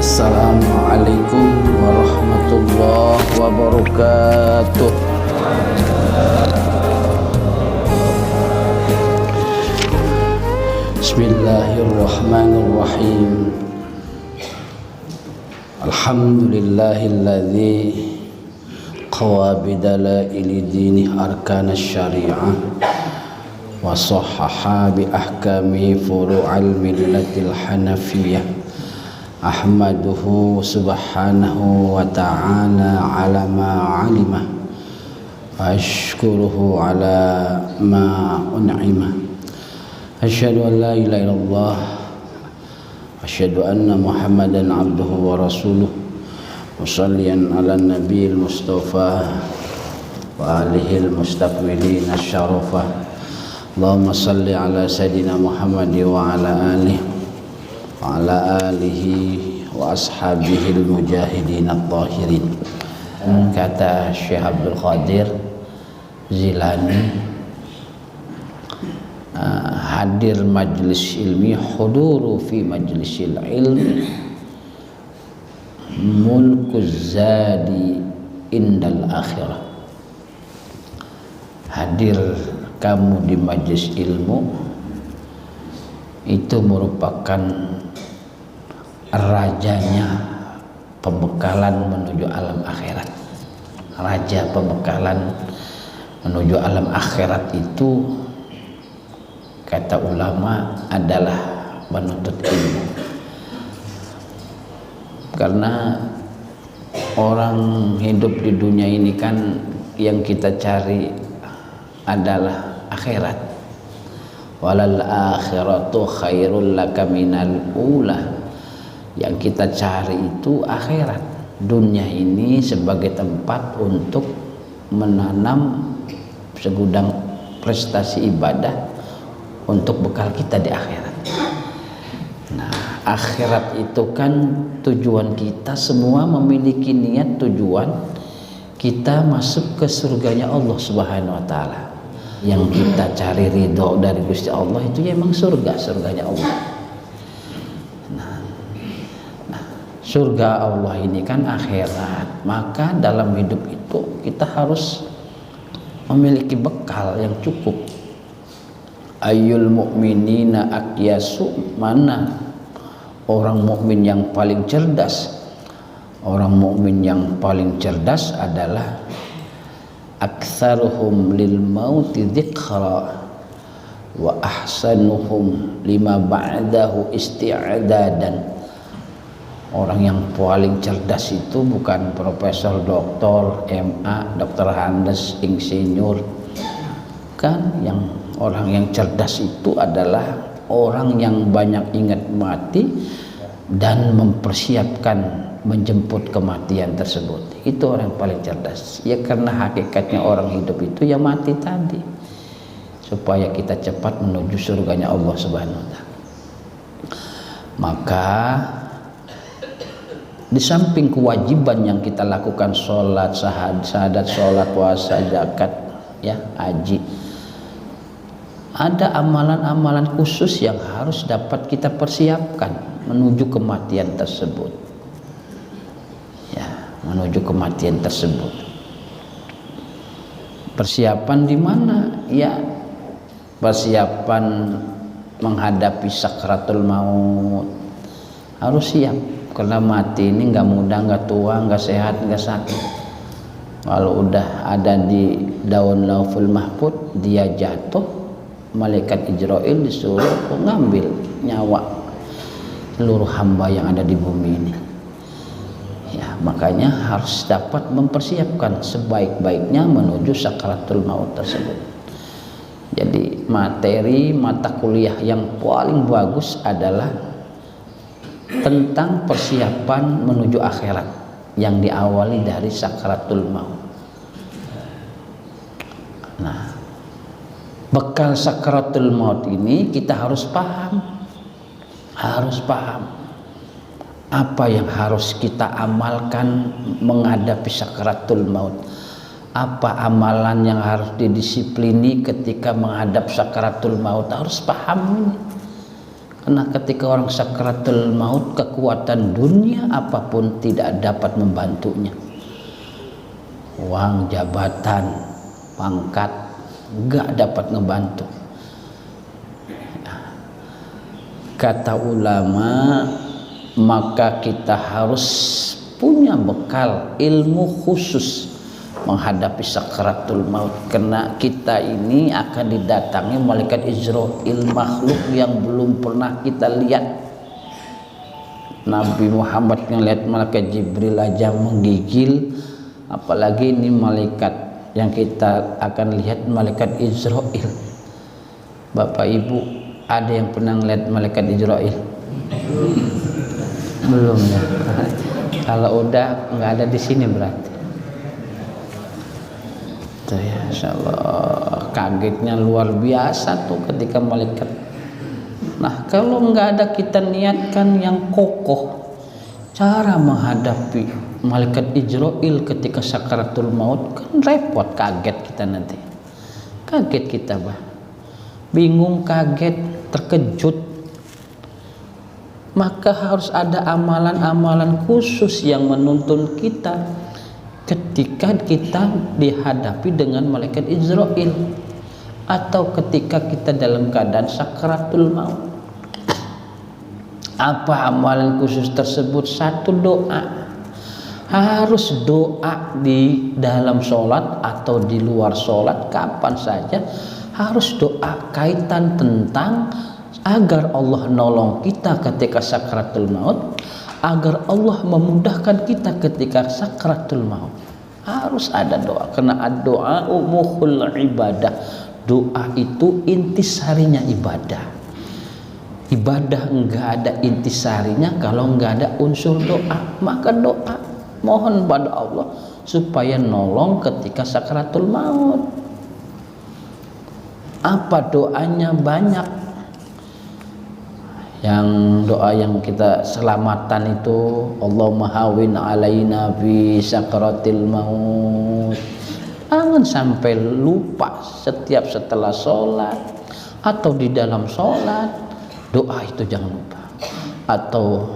Assalamualaikum warahmatullahi wabarakatuh. Bismillahirrahmanirrahim. Alhamdulillahilladzi qawa bidalaili dini arkanas syari'ah wa sahhaha bi ahkami furu'al millatil hanafiyah. Ahmaduhu subhanahu wa ta'ala ala ma alimah, ashkuruhu ala ma un'imah. Asyhadu an la ilaha illallah, asyhadu anna Muhammadan abduhu wa rasuluh, musalliyan ala nabiyil mustafa wa alihi al-mustaqbilin asy-syarafah. Allahumma salli ala sayidina Muhammad wa ala alihi wa ala alihi wa ashabihil mujahidin at-tahirin. Kata Syekh Abdul Qadir Jilani, hadir majlis ilmi, huduru fi majlisil ilmi mulkuz zadi indal akhirah. Hadir kamu di majlis ilmu itu merupakan rajanya pembekalan menuju alam akhirat. Raja pembekalan menuju alam akhirat itu, kata ulama, adalah menuntut ilmu. Karena orang hidup di dunia ini kan yang kita cari adalah akhirat. Walal akhiratu khairul laka minal ula. Yang kita cari itu akhirat. Dunia ini sebagai tempat untuk menanam segudang prestasi ibadah untuk bekal kita di akhirat. Nah, akhirat itu kan tujuan kita, semua memiliki niat tujuan kita masuk ke surganya Allah Subhanahu wa taala. Yang kita cari ridho dari Gusti Allah itu ya emang surganya Allah. Surga Allah ini kan akhirat, maka dalam hidup itu kita harus memiliki bekal yang cukup. Ayyul mu'minina aqyasu, mana orang mukmin yang paling cerdas? Orang mukmin yang paling cerdas adalah aktsaruhum lil mauti dzikra wa ahsanuhum lima ba'dahu isti'dadan. Orang yang paling cerdas itu bukan profesor, doktor, MA, dokter Handes, insinyur. Kan yang orang yang cerdas itu adalah orang yang banyak ingat mati dan mempersiapkan menjemput kematian tersebut. Itu orang yang paling cerdas. Ya karena hakikatnya orang hidup itu ya mati tadi, supaya kita cepat menuju surganya Allah Subhanahu wa taala. Maka di samping kewajiban yang kita lakukan, sholat, syahadat, sholat, puasa, zakat, ya, haji, ada amalan-amalan khusus yang harus dapat kita persiapkan menuju kematian tersebut. Ya, menuju kematian tersebut. Persiapan di mana? Ya, persiapan menghadapi sakratul maut. Harus siap, karena mati ini nggak mudah, nggak tua, nggak sehat, nggak sakit. Kalau udah ada di daun Lauhul Mahfuz, dia jatuh, malaikat Israil disuruh mengambil nyawa seluruh hamba yang ada di bumi ini. Ya, makanya harus dapat mempersiapkan sebaik-baiknya menuju sakratul maut tersebut. Jadi materi mata kuliah yang paling bagus adalah tentang persiapan menuju akhirat yang diawali dari sakratul maut. Nah, bekal sakratul maut ini kita harus paham apa yang harus kita amalkan menghadapi sakratul maut. Apa amalan yang harus didisiplini ketika menghadap sakratul maut, harus paham ini. Karena ketika orang sakratul maut, kekuatan dunia apapun tidak dapat membantunya. Uang, jabatan, pangkat enggak dapat membantu. Kata ulama, maka kita harus punya bekal ilmu khusus menghadapi sakratul maut, karena kita ini akan didatangi malaikat Israil, makhluk yang belum pernah kita lihat. Nabi Muhammad yang lihat malaikat Jibril aja menggigil, apalagi ini malaikat yang kita akan lihat, malaikat Israil. Bapak Ibu, ada yang pernah lihat malaikat Israil? Belum ya. Kalau udah nggak ada di sini berarti. Tuh ya, insyaallah kagetnya luar biasa tuh ketika malaikat. Nah, kalau nggak ada kita niatkan yang kokoh cara menghadapi malaikat Israil ketika sakaratul maut, kan repot, kaget kita nanti. Kaget kita, bah. Bingung, kaget, terkejut. Maka harus ada amalan-amalan khusus yang menuntun kita ketika kita dihadapi dengan malaikat Israil atau ketika kita dalam keadaan sakaratul maut. Apa amalan khusus tersebut? Satu, doa. Harus doa di dalam sholat atau di luar sholat, kapan saja harus doa kaitan tentang agar Allah nolong kita ketika sakaratul maut, agar Allah memudahkan kita ketika sakratul maut. Harus ada doa, karena doa mukhul ibadah. Doa itu intisarinya ibadah. Ibadah enggak ada intisarinya kalau enggak ada unsur doa. Maka doa, mohon pada Allah supaya nolong ketika sakratul maut. Apa doanya? Banyak. Yang doa yang kita selamatan itu, Allahumma hawin alaina fi sakratil maut. Jangan sampai lupa setiap setelah sholat atau di dalam sholat, doa itu jangan lupa. Atau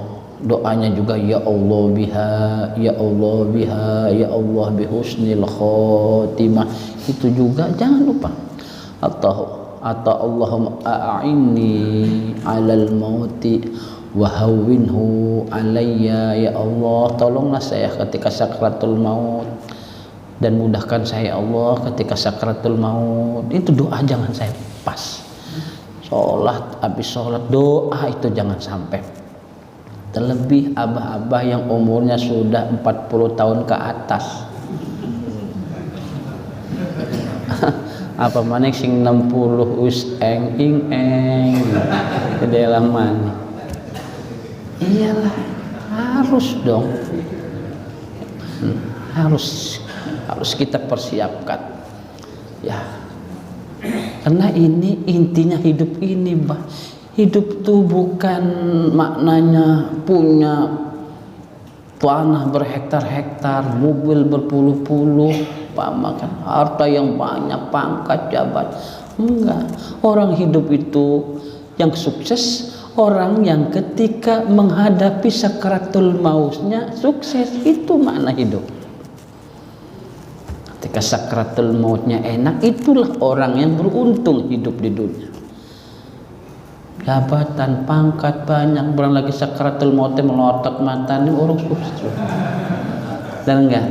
doanya juga, ya Allah biha, ya Allah biha, ya Allah bihusnil khotimah, itu juga jangan lupa. Atau Allahumma a'inni 'alal mauti wa hawwinhu 'alayya, ya Allah tolonglah saya ketika sakratul maut dan mudahkan saya Allah ketika sakratul maut. Itu doa jangan saya pas. Sholat, habis sholat doa itu jangan sampai. Terlebih abah-abah yang umurnya sudah 40 tahun ke atas. Apa manek sing 60 us eng ing eng ke dalam mana? Iyalah, harus dong. Harus kita persiapkan. Ya. Karena ini intinya hidup ini, bah. Hidup tuh bukan maknanya punya tanah berhektar-hektar, mobil berpuluh-puluh, makan harta yang banyak, pangkat, jabat. Enggak. Orang hidup itu yang sukses orang yang ketika menghadapi sakaratul mautnya sukses. Itu makna hidup. Ketika sakaratul mautnya enak, itulah orang yang beruntung hidup di dunia. Jabatan, pangkat banyak, berang lagi sakaratul mautnya melotot mata, ini orang sukses. Dan enggak?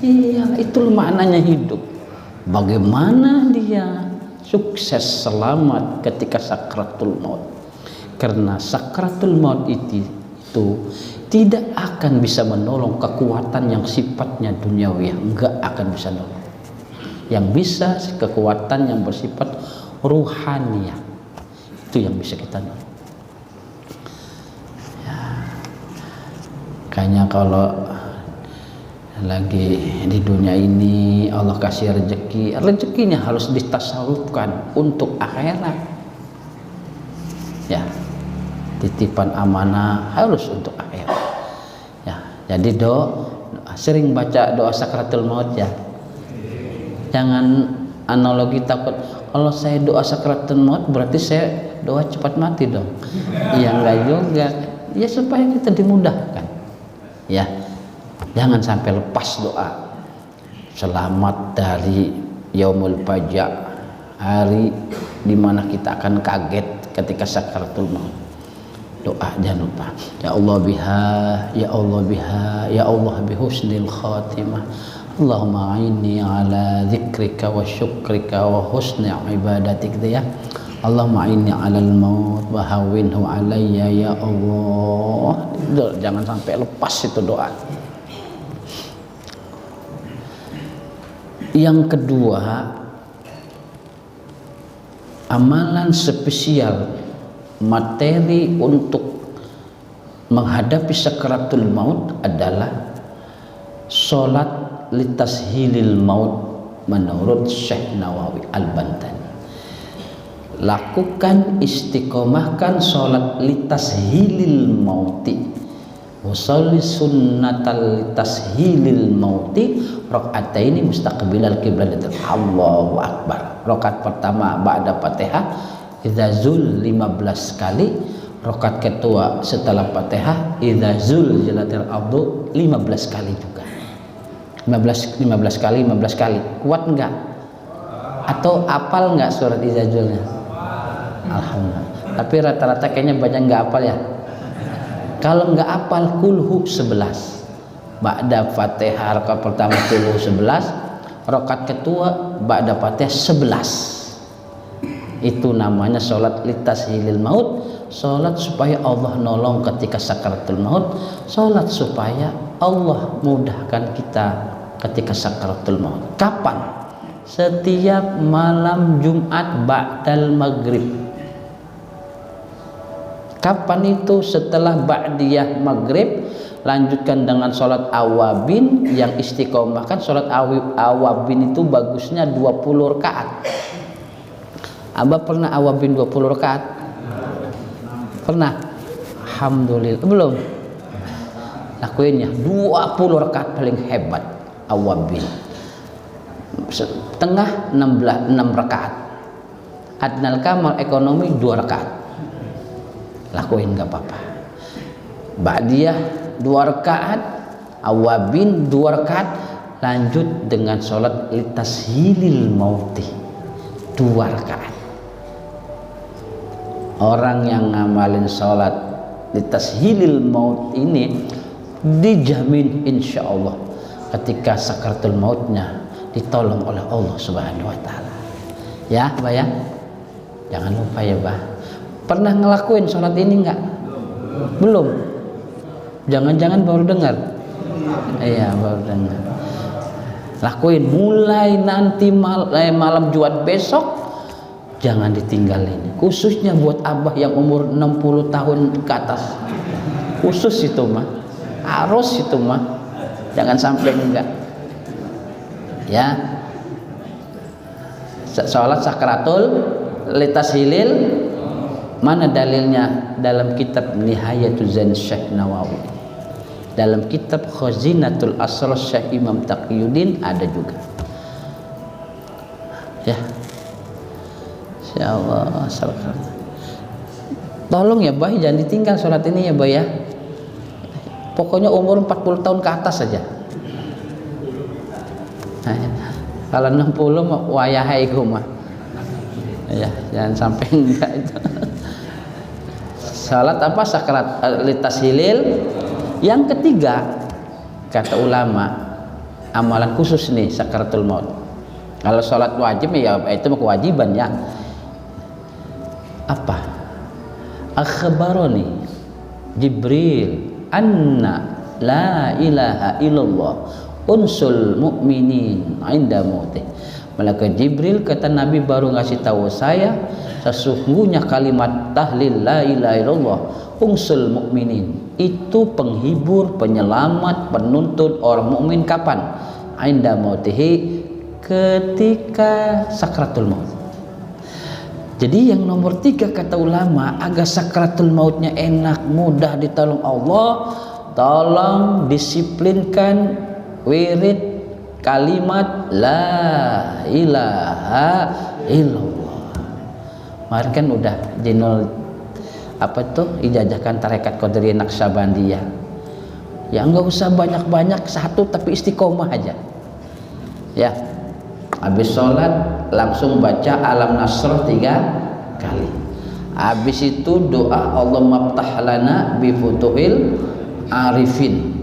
Iya, itulah maknanya hidup. Bagaimana dia sukses selamat ketika sakaratul maut? Karena sakaratul maut itu tidak akan bisa menolong kekuatan yang sifatnya duniawi, enggak akan bisa menolong. Yang bisa kekuatan yang bersifat ruhaniyah, itu yang bisa kita nolong. Ya. Kayaknya kalau lagi di dunia ini Allah kasih rezeki, rezekinya harus ditasarufkan untuk akhirat. Ya, titipan amanah harus untuk akhirat. Ya, jadi sering baca doa sakaratul maut ya. Jangan analogi takut. Kalau saya doa sakaratul maut berarti saya doa cepat mati dong. Iya enggak juga. Ya supaya kita dimudahkan. Ya. Jangan sampai lepas doa. Selamat dari yaumul fajr, hari di mana kita akan kaget ketika sakaratul maut. Doa jangan lupa. Ya Allah biha, ya Allah biha, ya Allah bihusnil khatimah. Allahumma a'inni ala dzikrika wa syukrika wa husni ibadatik ya. Allahumma a'inni 'alal maut wa hawwinhu 'alayya ya Allah. Jangan sampai lepas itu doa. Yang kedua, amalan spesial materi untuk menghadapi sakaratul maut adalah sholat litashilil maut menurut Syekh Nawawi Al-Bantani. Lakukan istiqomahkan sholat litashilil mauti, usolli sunnatal litashilil mauti rakaataini mustaqbilal qiblat. Allahu akbar. Rakaat pertama ba'da Fatihah idza zul 15 kali, rakaat kedua setelah Fatihah idza zul jalatil ardu 15 kali juga. 15 kali. Kuat enggak? Atau apal enggak surat idza zulnya? Alhamdulillah. Tapi rata-rata kayaknya banyak enggak apal ya. Kalau enggak apal kulhu 11. Ba'da Fatihah rakaat pertama kulhu 11, rakaat kedua ba'da Fatihah 11. Itu namanya sholat litashilil maut, sholat supaya Allah nolong ketika sakaratul maut, sholat supaya Allah mudahkan kita ketika sakaratul maut. Kapan? Setiap malam Jumat ba'dal maghrib. Kapan itu? Setelah ba'diyah maghrib, lanjutkan dengan sholat awabin yang istiqomahkan. Sholat awabin itu bagusnya 20 rakaat. Abah pernah awabin 20 rakaat? Pernah? Alhamdulillah. Belum? Lakuinnya 20 rakaat paling hebat awabin. Setengah 6 rakaat. Adnal kamal ekonomi 2 rakaat. Lakuin gak apa-apa. Ba'diyah 2 rakaat, awabin 2 rakaat, lanjut dengan sholat litashilil mauti 2 rakaat. Orang yang ngamalin sholat litashilil maut ini dijamin insya Allah ketika sakaratul mautnya ditolong oleh Allah Subhanahu wa ta'ala. Ya, Bah ya? Jangan lupa ya, Bah. Pernah ngelakuin sholat ini enggak? Belum? Jangan-jangan baru dengar? Iya, baru dengar. Lakuin mulai nanti malam Jumat besok, jangan ditinggalin. Khususnya buat abah yang umur 60 tahun ke atas. Khusus itu mah. Harus itu mah. Jangan sampai enggak. Ya. Sholat sakaratul litashilil Mana dalilnya? Dalam kitab Nihayatul Zain Syekh Nawawi, dalam kitab Khazinatul Asrar Syekh Imam Taqiyuddin ada juga. Ya, insyaallah. Tolong ya Boy, jangan ditinggal sholat ini ya Boy ya. Pokoknya umur 40 tahun ke atas saja. Nah, kalau 60 wayahai mah. Ya, jangan sampai enggak itu. Salat apa? Sakrat litasilil. Yang ketiga, kata ulama, amalan khusus nih sakaratul maut. Kalau salat wajib ya itu kewajiban ya. Apa? Akhbaroni Jibril anna la ilaha illallah unsul mu'minin inda mautih. Malaikat Jibril kata Nabi baru ngasih tahu saya, sesungguhnya kalimat tahlil la ilaha illallah unsul mukminin itu penghibur, penyelamat, penuntun orang mukmin kapan? Inda mautihi, ketika sakratul maut. Jadi yang nomor 3 kata ulama, agar sakratul mautnya enak, mudah ditolong Allah, tolong disiplinkan wirid kalimat la ilaha illallah. Kemarin kan udah jenol apa tuh ijazahkan tarekat Qadiriyah Naqsabandiyah. Ya enggak usah banyak-banyak, satu tapi istiqomah aja. Ya. Habis sholat langsung baca Alam Nasr 3 kali. Habis itu doa Allahumma ftah lana bi futuhil arifin.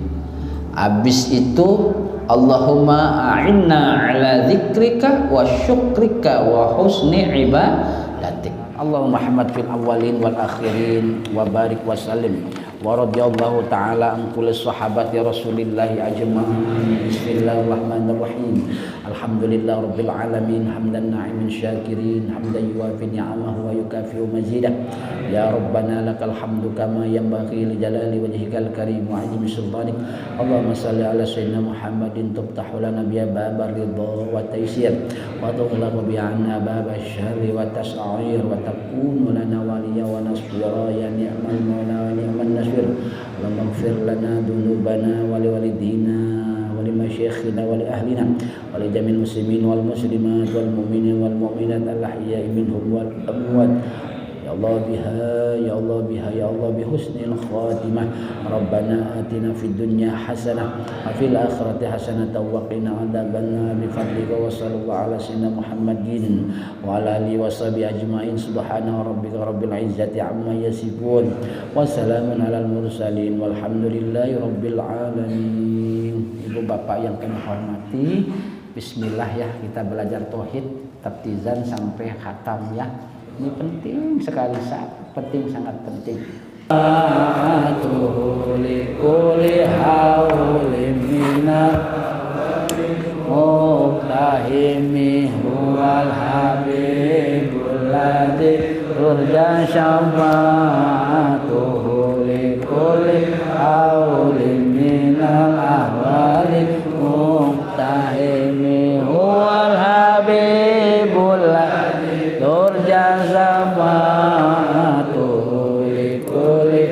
Habis itu Allahumma a'inna ala dzikrika wa syukrika wa husni ibadatik. Allahumma Muhammad fil awwalin wal akhirin wa barik wa sallim wa radhiyallahu ta'ala an kulli sahabati Rasulillah ajma'in. Bismillahirrahmanirrahim. Alhamdulillah rabbil alamin hamdan na'imin syakirin hamdan yuwafi ni'amahu wa yukafi'u mazidah. Ya Rabbana lakal hamdu kama yanbaghi li jalali wajhikal karim wa 'azimi sultanik. Allahumma shalli ala sayyidina Muhammadin tuftahu lana bi babar ridha wa taysir wa tughlaqu bi 'anna baba syarri wa tas'ir wa takunu lana waliya wa nasira ya ni'mal maula wa ni'man nasir. Allahumma ighfir lana dhunubana wa liwalidina wa limasyayikhina wa li ahlina wa li jamil muslimin wal muslimat wal mu'minin wal mu'minat al ahya'i minhum wal amwat. Ya Allah biha, ya Allah biha, ya Allah bihusnil khatimah. Rabbana atina fid dunya hasanah wa fil akhirati hasanah wa qina adzabannar bi fadlika wa sallallahu ala sayyidina Muhammadin wa ala alihi wa sahbihi ajmain. Subhana rabbika rabbil izzati amma yasifun wa salamun alal mursalin walhamdulillahi rabbil alamin. Ibu bapak yang kami hormati, bismillah ya, kita belajar tauhid tabtizan sampai khatam ya. Ini penting sekali, sangat penting. Likulli haulim minal muqtahimi huwal habibul ladzi turja syafa'atuhu likulli haulim minal ahwali muqtahimi huwal habibul ladzi turja syafa'atuhu likulli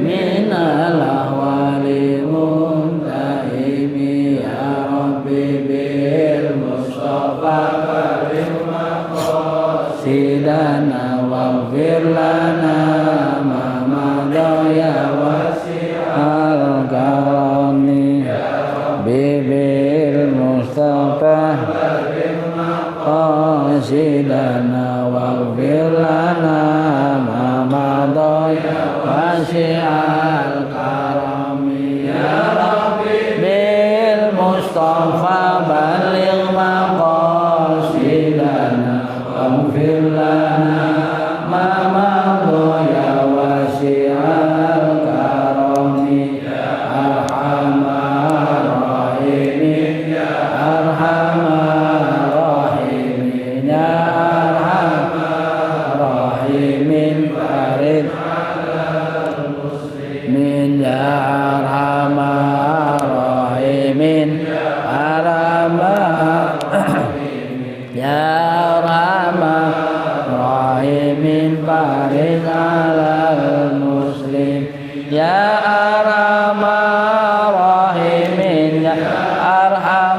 minal ahwali muqtahimi ya Rabbi bil Mustafa sidana waghfir lana ma madaya wasi'al karami bibil Mustafa sidana waghfir lana ma madaya wasi'al karami ya Rabbi bil Mustafa baligh maqasidana waghfir lana ma madaya wasi'al karami ya arhamar rahimin ya arhamar rahimin ya arhamar rahimin farid min ya arhamar rahimin arhamar ya arhamar rahimin barik alal muslim ya arhamar rahimin ya arham